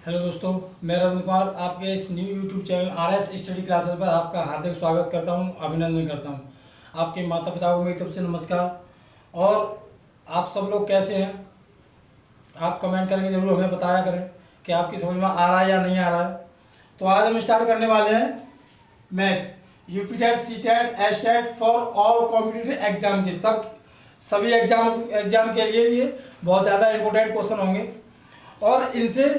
Hello दोस्तों, मैं रविंद्र कुमार आपके इस new YouTube channel RS study classes पर आपका हार्दिक स्वागत करता हूं, अभिनंदन करता हूं। आपके माता पिता को मेरी तरफ से नमस्कार। और आप सब लोग कैसे हैं? आप कमेंट करके ज़रूर हमें बताया करें कि आपकी समझ में आ रहा है या नहीं आ रहा है। तो आज हम स्टार्ट करने वाले हैं maths, UP TET, C TET, S TET for all competitive exam के सभी एग्जाम के लिए ये बहुत ज़्यादा इंपॉर्टेंट क्वेश्चन होंगे। और इनसे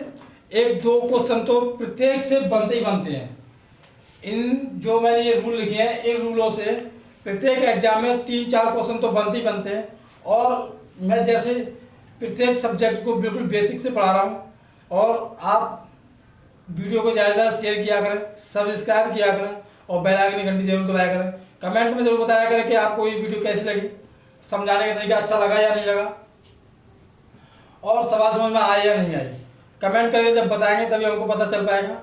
एक दो क्वेश्चन तो प्रत्येक से बनते ही बनते हैं। इन जो मैंने ये रूल लिखे हैं, इन रूलों से प्रत्येक एग्जाम में 3-4 क्वेश्चन तो बनते ही बनते हैं। और मैं जैसे प्रत्येक सब्जेक्ट को बिल्कुल बेसिक से पढ़ा रहा हूँ। और आप वीडियो को ज़्यादा से ज़्यादा शेयर किया करें, सब्सक्राइब किया करें और बेल आइकन की घंटी जरूर दबाया करें। कमेंट में जरूर बताया करें कि आपको ये वीडियो कैसी लगी, समझाने का तरीका अच्छा लगा या नहीं लगा, और सवाल समझ में आया या नहीं आई। कमेंट करके जब बताएंगे तभी हमको पता चल पाएगा।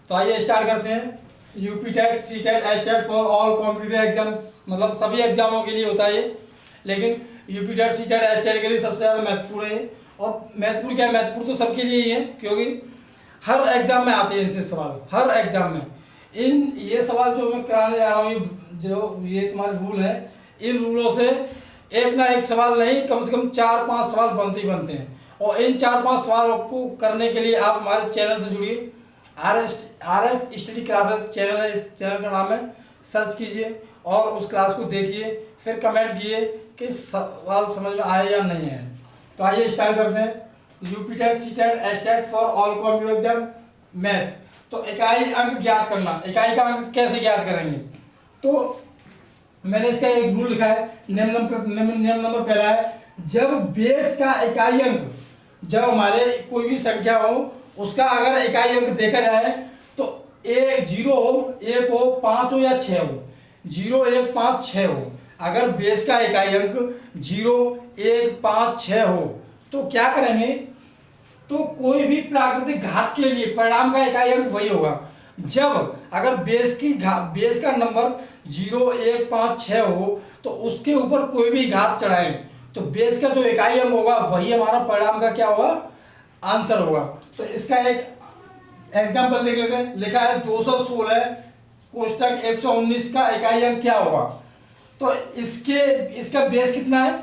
तो आइए स्टार्ट करते हैं। UP TET, C TET, S TET for all competitive exams, मतलब सभी एग्जामों के लिए होता है ये, लेकिन UP TET, C TET, S TET के लिए सबसे ज़्यादा महत्वपूर्ण है। और महत्वपूर्ण क्या है? महत्वपूर्ण तो सबके लिए ही है, क्योंकि हर एग्जाम में आते हैं इनसे सवाल, हर एग्जाम में। ये सवाल जो मैं कराने जा रहा हूँ, जो ये तुम्हारे रूल है, इन रूलों से एक ना एक सवाल नहीं, कम से कम 4-5 सवाल बनते ही बनते हैं। और इन 4-5 सवालों को करने के लिए आप हमारे चैनल से जुड़िए। RS स्टडी क्लासेस चैनल है, इस चैनल का नाम है। सर्च कीजिए और उस क्लास को देखिए, फिर कमेंट किए कि सवाल समझ में आया या नहीं है। तो आइए स्टार्ट करते हैं। UP TET, C TET, S TET for all competitive exam math. तो इकाई अंक ज्ञात करना। इकाई का अंक कैसे ज्ञात करेंगे? तो मैंने इसका एक रूल लिखा है। नियम नंबर पहला है, जब बेस का इकाई अंक, जब हमारे कोई भी संख्या हो उसका अगर इकाई अंक देखा जाए तो 0 हो, 1 हो, 5 हो या 6 हो, 0, 1, 5, 6 हो। अगर बेस का इकाई अंक 0, 1, 5, 6 हो तो क्या करेंगे? तो कोई भी प्राकृतिक घात के लिए परिणाम का इकाई अंक वही होगा। जब अगर बेस का नंबर 0, 1, 5, 6 हो तो उसके ऊपर कोई भी घात चढ़ाएं तो बेस का जो इकाई अंक होगा वही हमारा परिणाम का क्या होगा? आंसर होगा। तो इसका एक एग्जांपल देख लेते हैं। लिखा है 216 कोष्टक 119 का इकाई अंक क्या होगा? तो इसका बेस कितना है?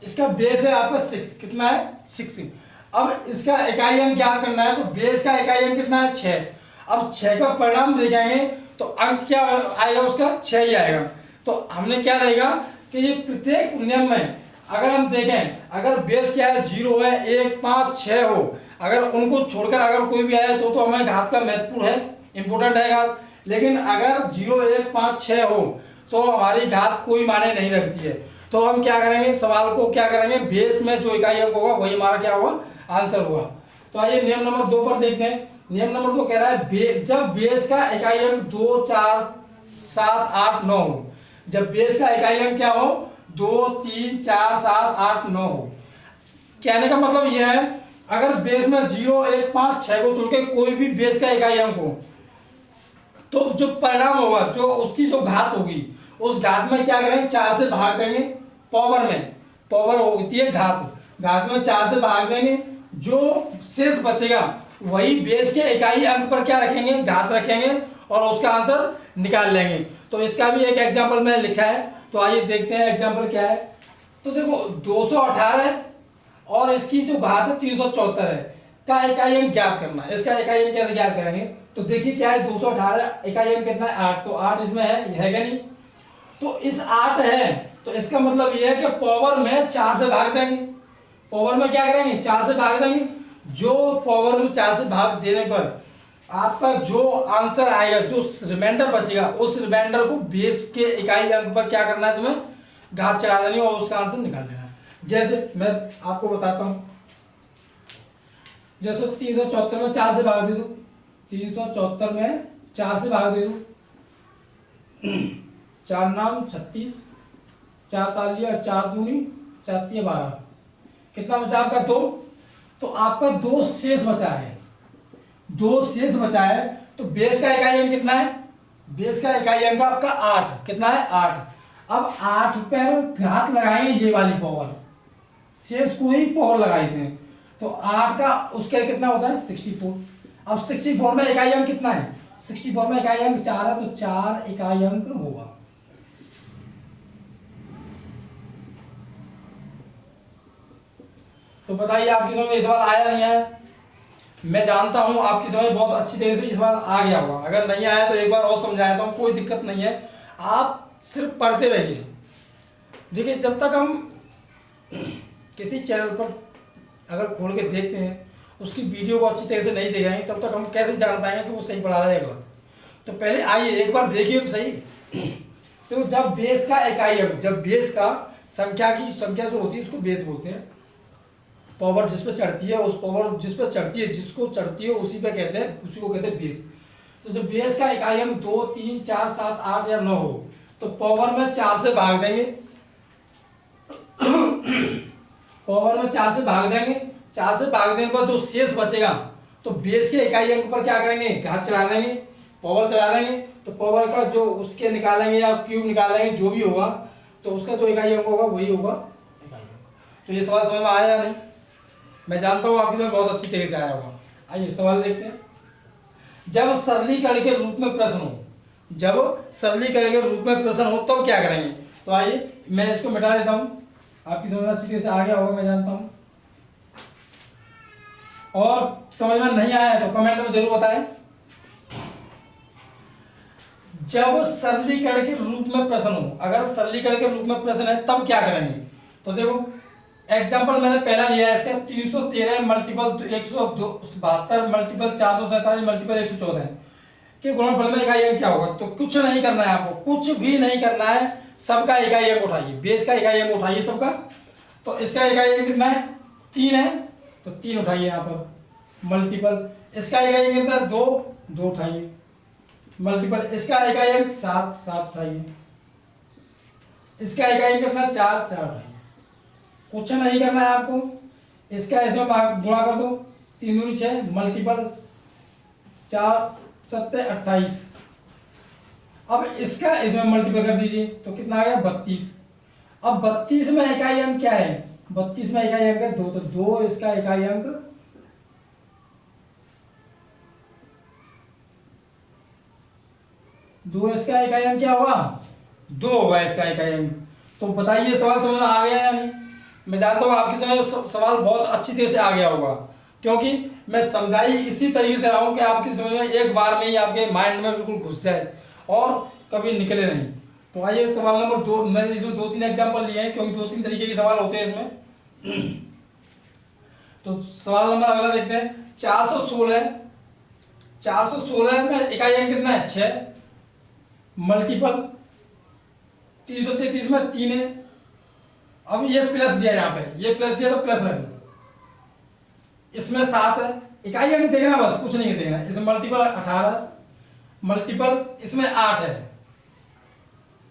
इसका बेस है आपका 6। कितना है? 6। अब इसका इकाई अंक क्या करना है? तो बेस का इकाई अंक कितना है? 6। अब 6 का परिणाम देखेंगे तो अंक क्या आएगा? उसका 6 ही आएगा। तो हमने क्या देगा कि ये प्रत्येक नियम में अगर हम देखें, अगर बेस क्या है? 0 है, 1, 5, 6 हो, अगर उनको छोड़कर अगर कोई भी आया तो हमें घात का महत्वपूर्ण है, इंपोर्टेंट है घात। लेकिन अगर 0, 1, 5, 6 हो तो हमारी घात कोई मायने नहीं रखती है। तो हम क्या करेंगे? सवाल को क्या करेंगे? बेस में जो इकाई अंक होगा वही हमारा क्या होगा? आंसर होगा। तो आइए नियम नंबर 2 पर देखते हैं। नियम नंबर 2 कह रहा है, जब बेस का इकाई अंक 2, 4, 7, 8, 9 हो। जब बेस का इकाई अंक क्या हो? 2, 3, 4, 7, 8, 9 हो। कहने का मतलब यह है, अगर बेस में 0, 1, 5, 6 को छोड़ के कोई भी बेस का इकाई अंक हो तो जो परिणाम होगा, जो उसकी जो घात होगी, उस घात में क्या करेंगे? 4 से भाग देंगे। पावर होती है घात में 4 से भाग देंगे। जो शेष बचेगा वही बेस के इकाई अंक पर क्या रखेंगे? घात रखेंगे और उसका आंसर निकाल लेंगे। तो इसका भी एक एग्जाम्पल मैंने लिखा है। तो आइए देखते हैं एग्जाम्पल क्या है। तो देखो 218 और इसकी जो घात है 374 है का इकाई अंक ज्ञात करना है। इसका इकाई अंक कैसे ज्ञात करेंगे? तो देखिए क्या है, 218 इकाई अंक कितना है? 8। तो 8 इसमें है क्या? नहीं। तो इस 8 है तो इसका मतलब ये है कि पावर में 4 से भाग देंगे। पावर में क्या करेंगे? 4 से भाग देंगे। जो पावर में 4 से भाग देने पर आपका जो आंसर आएगा, जो रिमाइंडर बचेगा, उस रिमाइंडर को बेस के इकाई अंक पर क्या करना है? तुम्हें घात चढ़ा देनी और उसका आंसर निकाल लेना है। जैसे मैं आपको बताता हूं, जैसे 374 में 4 से भाग दे दो, 374 में 4 से भाग दे दो, 4 नाम 36, 4 तालिया, 4 दूनी 4 तिया 12। कितना बचा आपका? 2। तो आपका 2 शेष बचा है। 2 शेष बचा है। तो बेस का इकाई अंक कितना है? बेस का इकाई अंक आपका 8। कितना है? 8। अब 8 पर घात लगाएंगे, ये वाली पावर, शेष को ही पावर लगाई थे। तो 8 का उसका कितना होता है? 64। अब 64 में इकाई अंक कितना है? 64 में इकाई अंक 4 है, तो 4 इकाई अंक होगा। तो बताइए आपकी समझ में ये सवाल आया नहीं आया? मैं जानता हूं आपकी समझ बहुत अच्छी तरीके से ये सवाल आ गया होगा। अगर नहीं आया तो एक बार और समझाता हूं, कोई दिक्कत नहीं है, आप सिर्फ पढ़ते रहिए। देखिए, जब तक हम किसी चैनल पर अगर खोल के देखते हैं, उसकी वीडियो को अच्छी तरह से नहीं देखेंगे, तब तक हम कैसे जान पाएंगे कि वो सही पढ़ा रहा है गलत? तो पहले आइए एक बार देखिए तो सही। तो जब बेस का इकाई अंक, जब बेस का संख्या जो होती है उसको बेस बोलते हैं। पावर जिस पे चढ़ती है, उस पावर जिस पे चढ़ती है, जिसको चढ़ती है उसी पे कहते हैं, उसी को कहते हैं बेस। तो जब बेस का इकाई अंक 2, 3, 4, 7, 8 या 9 हो, तो पावर में 4 से भाग देंगे। पावर में 4 से भाग देंगे। 4 से भाग देने पर जो शेष बचेगा, तो बेस के इकाई अंक पर क्या करेंगे? घात चढ़ा देंगे, पावर चढ़ा देंगे। तो पावर का जो उसके निकालेंगे या क्यूब निकालेंगे, जो भी होगा, तो उसका जो इकाई अंक होगा वही होगा इकाई अंक। तो ये सवाल समझ में आया या नहीं? मैं जानता हूँ आपकी समझ बहुत अच्छी तरह से आया होगा। आइए सवाल देखते हैं। जब सरलीकरण के रूप में प्रश्न हो, जब सरलीकरण के रूप में प्रश्न हो तब क्या करेंगे? तो आइए मैं इसको मिटा देता हूँ, आपकी समझ अच्छी तरह से आ गया होगा, मैं जानता हूँ। और समझ में नहीं आया तो कमेंट में जरूर बताएं। जब सरलीकरण के रूप में प्रश्न हो, अगर सरलीकरण के रूप में प्रश्न है तब क्या करेंगे? तो देखो एग्जांपल मैंने पहला लिया है इसका, 313 मल्टीपल 172 मल्टीपल 447 मल्टीपल 114 के गुणनफल में इकाई अंक क्या होगा? तो कुछ नहीं करना है आपको, कुछ भी नहीं करना है, सबका इकाई अंक उठाइए, बेस का इकाई अंक उठाइए सबका। तो इसका इकाई अंक कितना है? 3 है, तो 3 उठाइए यहाँ पर। मल्टीपल इसका इकाई अंक कितना है? 2, 2 उठाइए। मल्टीपल इसका इकाई अंक 7, 7 उठाइए। इसका इकाई अंक कितना? 4, 4 उठाइए। कुछ नहीं करना है आपको, इसका इसमें गुणा कर दो, 3 दूनी 6 मल्टीपल 4 7 28। अब इसका इसमें मल्टीपल कर दीजिए, तो कितना आ गया? 32। अब 32 में इकाई अंक क्या है? 32 में इकाई अंक है 2, तो 2 इसका इकाई अंक, 2 इसका इकाई अंक क्या होगा? 2 होगा इसका इकाई अंक। तो बताइए सवाल समझ में आ गया या नहीं? मैं जानता हूँ आपकी समझ सवाल बहुत अच्छी तरह से आ गया होगा, क्योंकि मैं समझाई इसी तरीके से रहा हूँ कि आपकी समझ में एक बार में ही आपके माइंड में बिल्कुल घुस जाए और कभी निकले नहीं। तो आइए सवाल नंबर 2, मैंने इसमें 2-3 एग्जाम्पल लिए हैं, क्योंकि 2-3 तरीके के सवाल होते हैं इसमें। तो सवाल नंबर अगला देखते हैं। 416 में इकाई अंक कितना है? 6 मल्टीपल 333 में 3 है। अब ये प्लस दिया, यहाँ पे ये प्लस दिया तो प्लस रख दो। इसमें 7 है, इकाई अंक देखना बस, कुछ नहीं देखना। इसमें मल्टीपल 18 मल्टीपल इसमें 8 है,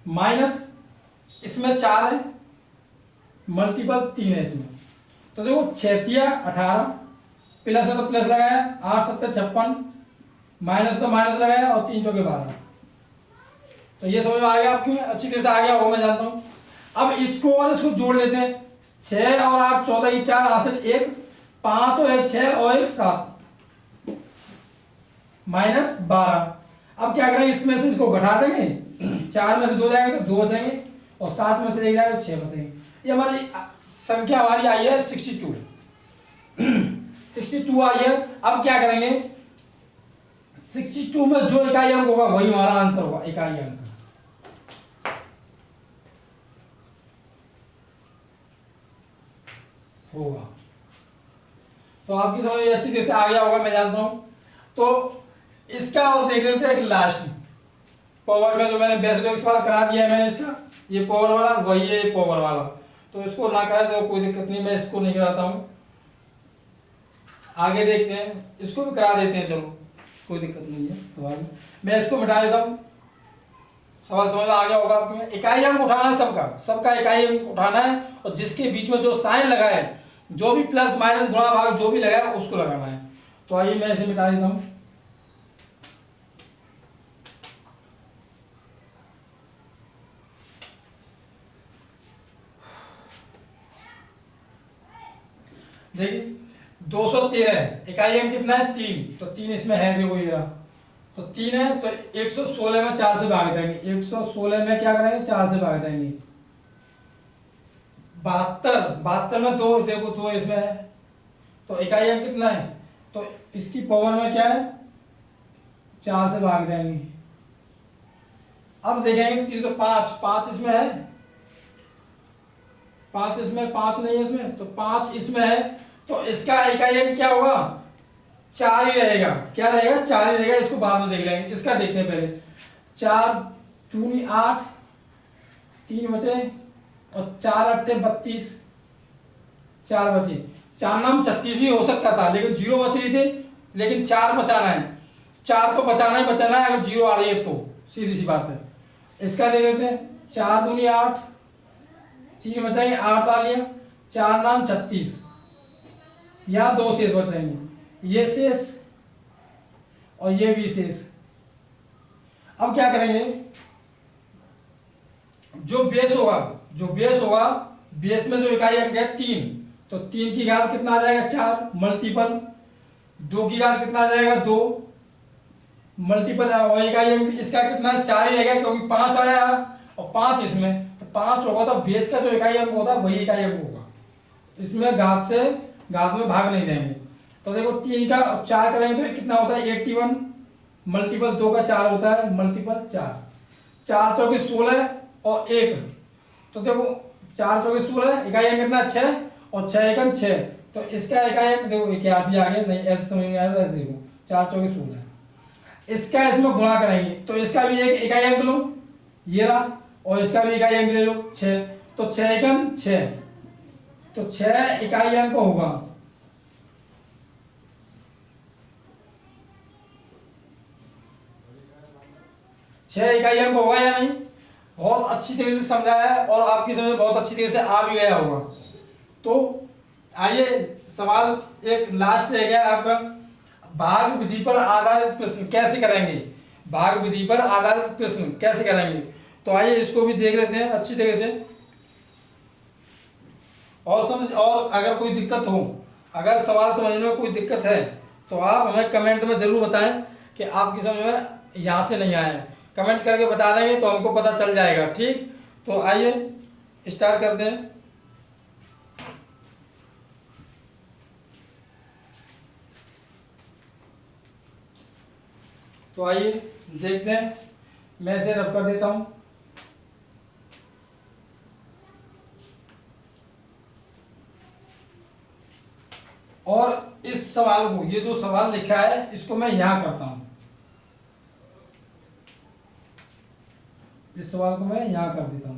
माइनस इसमें 4 है, मल्टीपल 3 है इसमें। तो देखो 6 18 प्लस है तो प्लस लगाया, 8 7 56, माइनस तो माइनस लगाया, और 3 चौके 12। तो ये समझ में आ गया आपकी, अच्छी तरह से आ गया होगा मैं जानता हूँ। अब इसको और इसको जोड़ लेते हैं। 6 और 8 14 की 4 हासिल 1, 5 और 1 6 और 1 7 माइनस 12। अब क्या करेंगे? इसमें से इसको घटा देंगे, 4 में से 2 जाएंगे तो 2 बचेंगे, और 7 में से 1 जाएगा तो 6 बचेंगे। ये हमारी संख्या हमारी आई है 62। 62 आई है। अब क्या करेंगे? 62 में जो इकाई अंक होगा वही हमारा आंसर होगा, इकाई अंक होगा। तो आपकी समझ में अच्छी तरह से आ गया होगा मैं जानता हूं। तो इसका और देख लेते हैं एक लास्ट पावर में, जो मैंने वैसे जो सवाल करा दिया है मैंने, इसका ये पावर वाला वही है, पावर वाला। तो इसको ना कराए तो कोई दिक्कत नहीं, मैं इसको नहीं कराता हूं। आगे देखते हैं, इसको भी करा देते हैं, चलो कोई दिक्कत नहीं है। सवाल मैं इसको मिटा देता हूं। सवाल समझ में आ गया होगा आपको। इकाई अंक उठाना है सबका, सबका इकाई अंक उठाना है, और जिसके बीच में जो साइन लगा है, जो भी प्लस माइनस गुणा भाग जो भी लगा है उसको लगाना है। तो आइए मैं इसे मिटा देता हूं। देखिए 213 इकाई अंक कितना है 3, तो 3 इसमें है, देखो ये रहा, तो 3 है, तो 116 में 4 से भाग देंगे, 116 में क्या करेंगे 4 से भाग देंगे, 72 में 2, देखो 2 इसमें है, तो इकाई अंक कितना है, तो इसकी पावर में क्या है 4 से भाग देंगे। अब देखेंगे 305, 5 इसमें है, 5 इसमें, 5 नहीं है इसमें, तो 5 इसमें है, तो इसका इकाई अंक क्या होगा 4 ही रहेगा, क्या रहेगा 4 ही रहेगा, इसको बाद में देख लेंगे, इसका देखते हैं पहले। 4 दूनी 8, 3 बचे, और 4 अट्ठे 32, 4 बचे, 4 नाम 36 भी हो सकता था, लेकिन 0 बच रही थी, लेकिन 4 बचाना है, 4 तो बचाना ही बचाना है, अगर 0 आ रही है तो सीधी सी बात है। इसका ले लेते हैं, 4 दूनी 8, 3 बचाएंगे, 8 डाल लिया, 4 नाम 36, यहाँ 2 शेष बचाएंगे, ये शेष और ये भी शेष। अब क्या करेंगे, जो बेस होगा, बेस में जो इकाई अंक है 3, तो 3 की घात कितना आ जाएगा 4 मल्टीपल, 2 की घात कितना आ जाएगा 2 मल्टीपल, और इकाई अंक इसका कितना 4 ही रहेगा, क्योंकि 5 आया और 5 इसमें, तो 5 होगा, तो बेस का जो इकाई अंक होता है वही इकाई अंक होगा, इसमें घात में भाग नहीं देंगे। तो देखो 3 का 4 करेंगे तो कितना होता है 81 मल्टीपल 2 का 4 होता है मल्टीपल 4, 4 चौके 16 और 1, तो देखो 4 चौके 16, इकाई अंक कितना 6 और 6 एकम 6, तो इसका इकाई अंक देखो 81 आ गया, नहीं ऐसे समझ में आया, ऐसे देखो 4 चौके 16, इसका इसमें गुणा करेंगे, तो इसका भी एक इकाई अंक लो, ये रहा, और इसका भी इकाई अंक ले लो 6, तो 6 एकम 6, तो 6 इकाई अंक होगा। छह इकाई अंक होगा या नहीं, बहुत अच्छी तरीके से समझाया है और आपकी समझ में बहुत अच्छी तरीके से आ भी गया होगा। तो आइए सवाल एक लास्ट रह गया आपका, भाग विधि पर आधारित प्रश्न कैसे करेंगे, भाग विधि पर आधारित प्रश्न कैसे करेंगे, तो आइए इसको भी देख लेते हैं अच्छी तरीके से, और अगर कोई दिक्कत हो, अगर सवाल समझने में कोई दिक्कत है तो आप हमें कमेंट में जरूर बताएं कि आपकी समझ में यहाँ से नहीं आए, कमेंट करके बता देंगे तो हमको पता चल जाएगा, ठीक। तो आइए स्टार्ट करते हैं। तो आइए देखते हैं, मैं इसे रब कर देता हूं। और इस सवाल को, ये जो सवाल लिखा है इसको मैं यहां करता हूं, इस सवाल को मैं यहां कर देता हूं।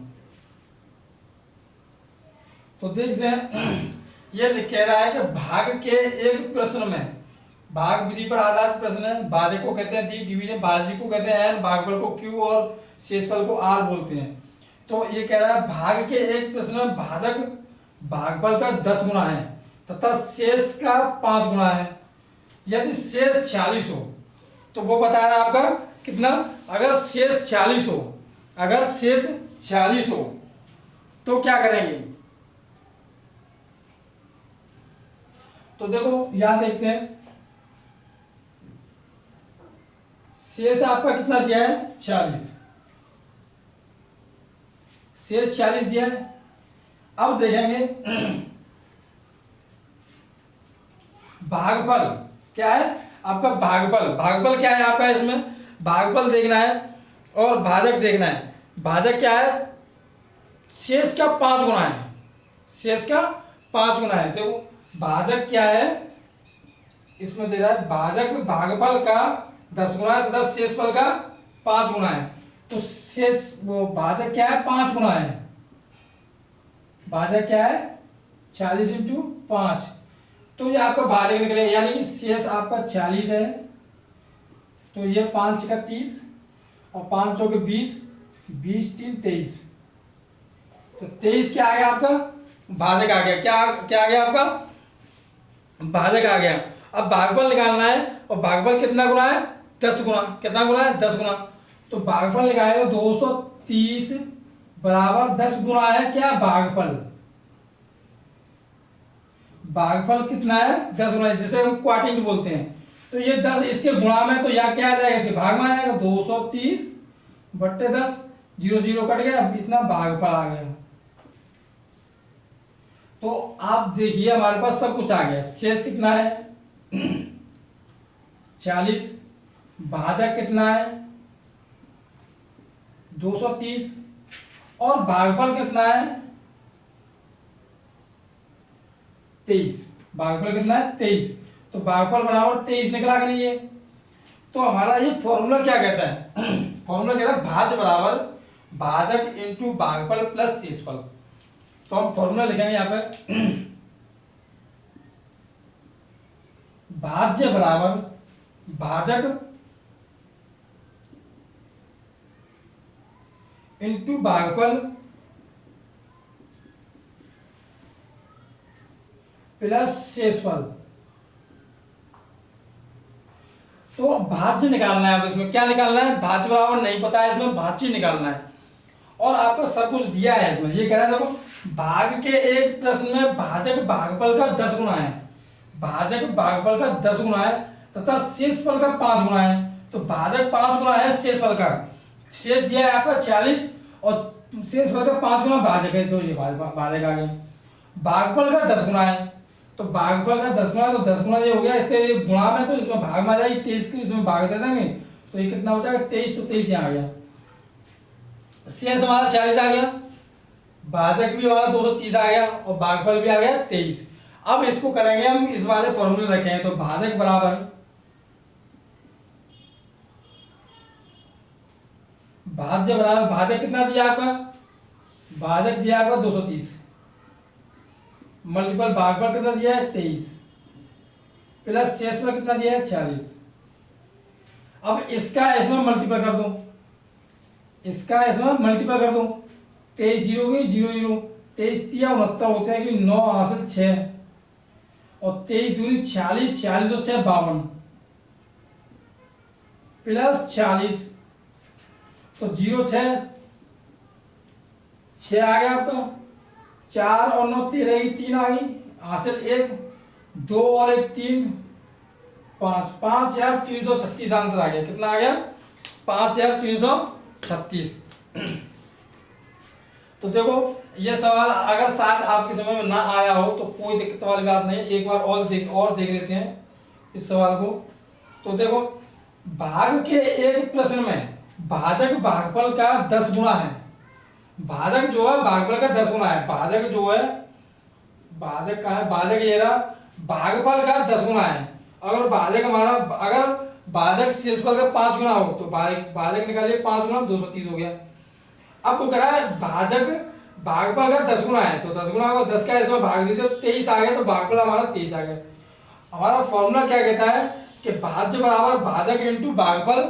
तो देखते हैं, ये कह रहा है कि भाग के एक प्रश्न में, भाग विधि पर आधारित प्रश्न है, भाजक को कहते हैं डिवीजन, भाज्य को कहते हैं एन, भागफल को क्यू और शेषफल को आर बोलते हैं। तो ये कह रहा है भाग के एक प्रश्न में भाजक भागफल का 10 गुना है तथा शेष का 5 गुना है, यदि शेष 46 हो, तो वो बता रहा है आपका कितना, अगर शेष 46 हो, अगर शेष 46 हो तो क्या करेंगे। तो देखो यहां देखते हैं, शेष आपका कितना दिया है 46, शेष 46 दिया है। अब देखेंगे भागफल क्या है आपका, भागफल क्या है आपका, इसमें भागफल देखना है और भाजक देखना है। भाजक क्या है, शेष का 5 गुना है, शेष का 5 गुना है। देखो भाजक क्या है, इसमें दे रहा है भाजक भागफल का 10 गुना है तथा शेषफल का 5 गुना है। तो शेष वो भाजक क्या है 5 गुना है, भाजक क्या है 46 इंटू 5, तो ये आपका भाजक निकलेगा, यानी कि शेष आपका 46 है, तो ये 5 का 30 और 5 चौके 20, 20 3 23, तो 23 क्या आ गया आपका भाजक आ गया, क्या आ गया आपका भाजक आ गया। अब भागफल निकालना है और भागफल कितना गुना है 10 गुना, कितना गुना है 10 गुना, तो भागफल निकालेंगे 230 बराबर 10 गुना है क्या भागफल, भागफल कितना है 10 गुना, जिसे हम क्वाटिंट बोलते हैं। तो ये 10 इसके गुणा में, तो यहाँ क्या आ जाएगा, इसके भाग में आ जाएगा 230/10, 0 0 कट गया, अब इतना भागफल आ गया। तो आप देखिए हमारे पास सब कुछ आ गया। शेष कितना है 40, भाजक कितना है 230, और भागफल कितना है 23। भागफल कितना है 23, तो भागफल बराबर 23 निकला कि नहीं है। तो हमारा ये फॉर्मूला क्या कहता है फॉर्मूला कहता है भाज्य बराबर भाजक इंटू भागफल प्लस शेषफल। तो हम फॉर्मूला लिखेंगे यहाँ पे भाज्य बराबर भाजक इंटू भागफल प्लस शेषफल। तो भाज्य निकालना है। अब इसमें क्या निकालना है, भाज्य बराबर नहीं पता है, इसमें भाज्य निकालना है। और आपको सब कुछ दिया है इसमें। ये कह रहा है देखो, भाग के एक प्रश्न में भाजक भागफल का 10 गुना है, भाजक भागफल का 10 गुना है तथा शेषफल का 5 गुना है। तो भाजक 5 गुना है शेषफल का, शेष दिया है आपका 40 और शेषफल का 5 गुना भाजक है, तो ये भाजक आ गया। भागफल का 10 गुना है, तो भागफल का 10 गुना, तो 10 गुना ये हो गया, इसके ये गुणा में, तो इसमें भाग में आ जाएगी 23 की, इसमें भाग दे देंगे, तो ये कितना हो जाएगा 23, तो 23 यहाँ आ गया। शेष हमारा 40 आ गया, भाजक भी हमारा 230 आ गया और भागफल भी आ गया 23। अब इसको करेंगे हम, इस वाले फॉर्मूले रखे हैं, तो भाजक बराबर भाज्य बराबर भाजक कितना दिया आपका, भाजक दिया आपका 230 मल्टीपल भागफल कितना दिया है 23 प्लस शेषफल कितना दिया है 40। अब इसका इसमें मल्टीपल कर दो, इसका इसमें मल्टीपल कर दो, 23 जीरो की 0 0, 23 तिया 69 होते हैं कि 9 हासिल 6 और 23 दूनी 40, 40 और 6 52 प्लस 40, तो 0 6 आ गया आपका, 4 और 9 13 की 3 आ गई, हासिल 1 2 और 1 3 5, 5336 आंसर आ गया। कितना आ गया 5336। तो देखो ये सवाल अगर शायद आपके समझ में ना आया हो तो कोई दिक्कत वाली बात नहीं है, एक बार और देख लेते हैं इस सवाल को। तो देखो, भाग के एक प्रश्न में भाजक भागफल का 10 गुना है, भाजक जो है भागफल का 10 गुना है, भाजक जो है भाजक का है, भाजक ये रहा, भागफल का 10 गुना है। अगर भाजक हमारा, अगर भाजक शेषफल का 5 गुना हो तो भाजक निकालिए 5 गुना 230 हो गया। अब वो कह रहा है भाजक भागफल का 10 गुना है, तो 10 गुना को 10 का इसमें भाग दीजिए तो 23 आ गया, तो भागफल हमारा 23 आ गया। हमारा फॉर्मूला क्या कहता है कि भाज्य बराबर भाजक इंटू भागफल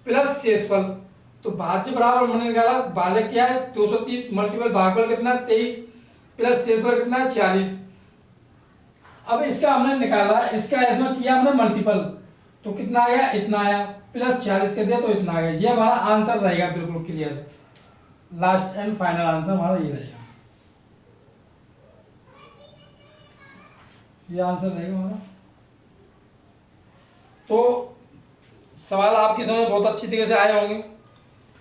प्लस शेषफल। तो भाज्य बराबर मैंने निकाला, भाजक क्या है 230 मल्टीपल भागफल कितना 23 प्लस शेषफल कितना 46। अब इसका हमने निकाला, इसका इसमें किया हमने मल्टीपल, तो कितना आ गया इतना आया, प्लस 46 कर दिया तो इतना आ गया। ये हमारा आंसर रहेगा बिल्कुल clear, last and final answer हमारा ये रहेगा, ये आंसर रहेगा हमारा। तो सवाल आपकी समझ में बहुत अच्छी तरीके से आए होंगे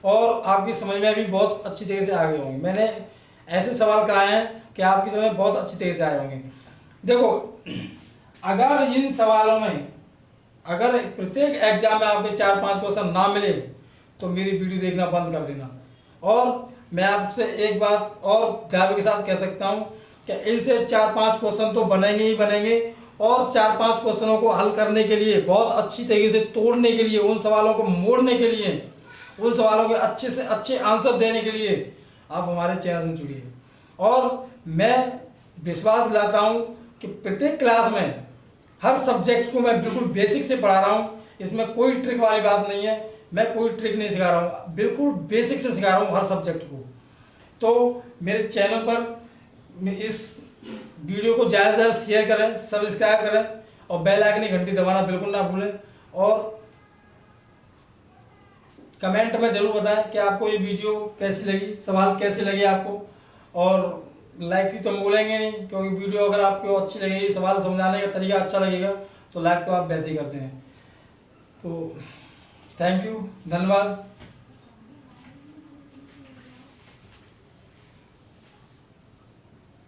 और आपकी समझ में भी बहुत अच्छी तरीके से आ गए होंगे। मैंने ऐसे सवाल कराए हैं कि आपकी समझ में बहुत अच्छी तरीके से आए होंगे। देखो, अगर इन सवालों में, अगर प्रत्येक एग्जाम में आपके 4-5 क्वेश्चन ना मिले तो मेरी वीडियो देखना बंद कर देना। और मैं आपसे एक बात और दावे के साथ कह सकता हूं कि इनसे 4-5 क्वेश्चन तो बनेंगे ही बनेंगे, और 4-5 क्वेश्चनों को हल करने के लिए, बहुत अच्छी तरीके से तोड़ने के लिए, उन सवालों को मोड़ने के लिए, उन सवालों के अच्छे से अच्छे आंसर देने के लिए आप हमारे चैनल से जुड़िए। और मैं विश्वास दिलाता हूं कि प्रत्येक क्लास में हर सब्जेक्ट को मैं बिल्कुल बेसिक से पढ़ा रहा हूं, इसमें कोई ट्रिक वाली बात नहीं है, मैं कोई ट्रिक नहीं सिखा रहा हूं, बिल्कुल बेसिक से सिखा रहा हूं हर सब्जेक्ट को। तो मेरे चैनल पर इस वीडियो को ज़्यादा से ज़्यादा शेयर करें, सब्सक्राइब करें और बेल आइकन की घंटी दबाना बिल्कुल ना भूलें। और कमेंट में ज़रूर बताएं कि आपको ये वीडियो कैसी लगी, सवाल कैसे लगे आपको, और लाइक की तो हम बोलेंगे नहीं, क्योंकि वीडियो अगर आपको अच्छी लगेगी, सवाल समझाने का तरीका अच्छा लगेगा तो लाइक तो आप वैसे ही करते हैं। तो थैंक यू, धन्यवाद।